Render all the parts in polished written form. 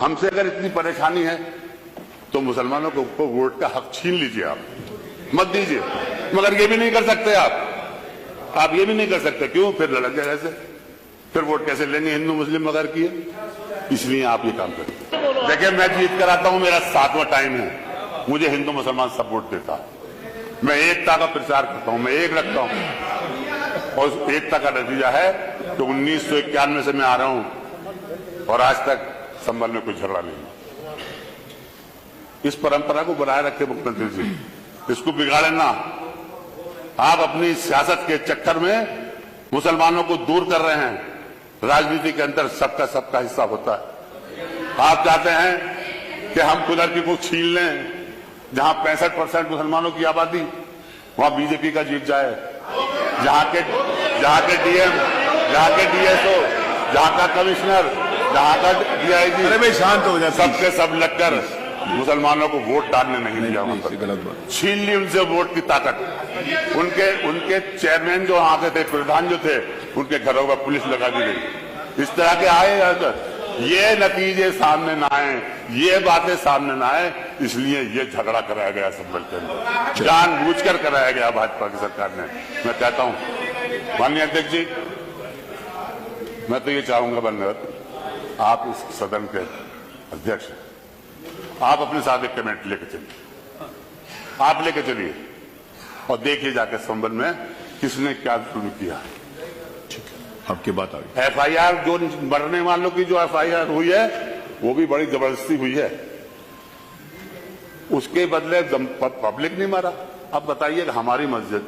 हमसे अगर इतनी परेशानी है तो मुसलमानों को वोट का हक छीन लीजिए, आप मत दीजिए। मगर ये भी नहीं कर सकते आप ये भी नहीं कर सकते। क्यों? फिर लड़क जाए ऐसे, फिर वोट कैसे लेंगे हिंदू मुस्लिम मगर किए, इसलिए आप ये काम करें। देखिए, मैं जीत कर आता हूं, मेरा 7वां टाइम है, मुझे हिंदू मुसलमान सब वोट देता है। मैं एकता का प्रचार करता हूं, मैं एक रखता हूं, और एकता का नतीजा है कि 1991 से मैं आ रहा हूं और आज तक संभल में कोई झगड़ा नहीं। इस परंपरा को बनाए रखे मुख्यमंत्री जी, इसको बिगाड़े ना। आप अपनी सियासत के चक्कर में मुसलमानों को दूर कर रहे हैं। राजनीति के अंदर सबका हिस्सा होता है। आप चाहते हैं कि हम कुदरती को छीन लें, जहां 65% मुसलमानों की आबादी, वहां बीजेपी का जीत जाए, जहां के डीएम, जहां के डीएसओ, जहां का कमिश्नर, जहां का डीआईजी, अरे भाई शांत हो जाए, सबके सब लगकर मुसलमानों को वोट डालने नहीं दिया। छीन ली उनसे वोट की ताकत। उनके चेयरमैन जो वहां के थे, प्रधान जो थे, उनके घरों पर पुलिस लगा दी गई। इस तरह के आए, ये नतीजे सामने ना आए, ये बातें सामने ना आए, इसलिए ये झगड़ा कराया गया संभल के अंदर, जानबूझकर कराया गया भाजपा की सरकार ने। मैं कहता हूं माननीय अध्यक्ष जी, मैं तो ये चाहूंगा बनकर, आप इस सदन के अध्यक्ष हैं, आप अपने साथ एक कमेटी लेकर चलिए, आप लेकर चलिए और देखिए जाकर संबंध में किसने क्या शुरू किया। आपकी बात आ गई। एफआईआर जो मरने वालों की जो एफआईआर हुई है, वो भी बड़ी जबरदस्ती हुई है। उसके बदले पब्लिक नहीं मरा। अब बताइए, हमारी मस्जिद,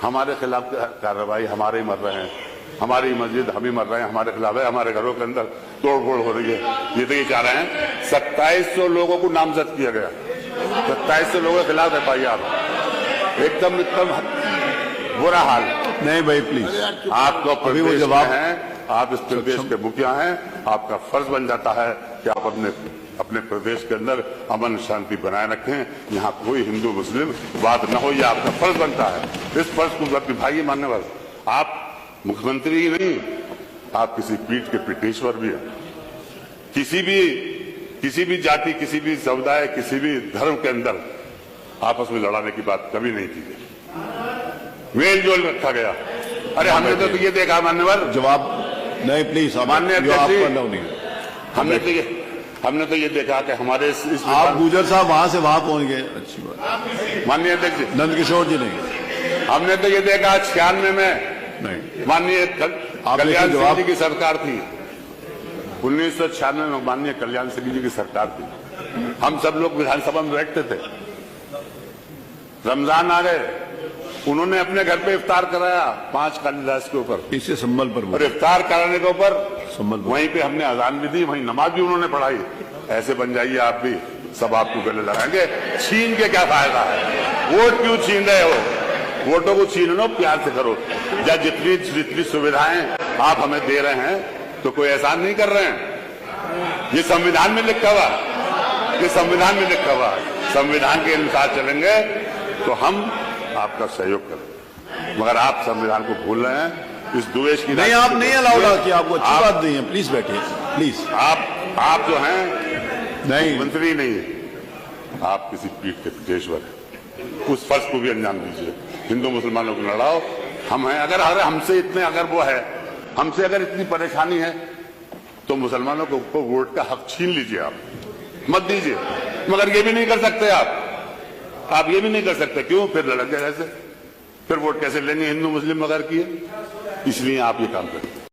हमारे खिलाफ कार्रवाई, हमारे ही मर रहे हैं, हमारी मस्जिद हम ही मर रहे हैं, हमारे खिलाफ है, हमारे घरों के अंदर तोड़फोड़ हो रही है। ये तो ये चाह रहे हैं 2700 लोगों को नामजद किया गया, 2700 लोगों के खिलाफ एफआईआर, एकदम बुरा हाल। नहीं भाई प्लीज, आप तो प्रदेश जवाब हैं, आप इस प्रदेश के मुखिया हैं, आपका फर्ज बन जाता है कि आप अपने प्रदेश के अंदर अमन शांति बनाए रखें, यहाँ कोई हिंदू मुस्लिम बात न हो, यह आपका फर्ज बनता है। इस फर्ज को निभाइए। मानने वाले आप मुख्यमंत्री ही नहीं, आप किसी पीठ के पीठेश्वर भी हैं। किसी भी जाति, किसी भी समुदाय, किसी भी धर्म के अंदर आपस में लड़ाने की बात कभी नहीं की गई, मेल जोल रखा गया। अरे हमने तो ये देखा, मान्यवर जवाब नहीं प्लीज, माननीय अध्यक्ष जी, हमने तो ये देखा कि हमारे आप गुजर साहब वहां से वहां पहुंच गए, अच्छी बात। माननीय अध्यक्ष जी, नंदकिशोर जी नहीं, हमने तो ये देखा 96 में नहीं, माननीय कल्याण सिंह जी की सरकार थी, 1996 में माननीय कल्याण सिंह जी की सरकार थी। हम सब लोग विधानसभा में बैठते थे, रमजान आ गए, उन्होंने अपने घर पे इफ्तार कराया 5 कालिदास के ऊपर, इससे संबल पर, और इफ्तार कराने के ऊपर संबल वहीं पे हमने अजान भी दी, वहीं नमाज भी उन्होंने पढ़ाई। ऐसे बन जाइए आप भी, सब आपको गले लगाएंगे। छीन के क्या फायदा है? वोट क्यों छीन रहे हो? वोटों को छीन लो, प्यार से करो। या जितनी सुविधाएं आप हमें दे रहे हैं तो कोई एहसान नहीं कर रहे हैं। ये संविधान में लिखा हुआ, ये संविधान में लिखा हुआ, संविधान के अनुसार चलेंगे तो हम आपका सहयोग करें। मगर आप संविधान को भूल रहे हैं, इस द्वेष की नहीं, आप नहीं अलाउड कि आपको अच्छी बात नहीं है। प्लीज बैठिए, प्लीज। आप जो हैं नहीं, मंत्री नहीं है, आप किसी पीठ के पीठेश्वर हैं। उस फर्ज को भी अंजाम दीजिए। हिंदू मुसलमानों को लड़ाओ, हम हैं। अगर हमसे इतने अगर वो है, हमसे अगर इतनी परेशानी है तो मुसलमानों को वोट का हक छीन लीजिए, आप मत दीजिए। मगर ये भी नहीं कर सकते आप ये भी नहीं कर सकते। क्यों? फिर लड़क जाए ऐसे, फिर वोट कैसे लेंगे हिंदू मुस्लिम मगर किए, इसलिए आप ये काम करें।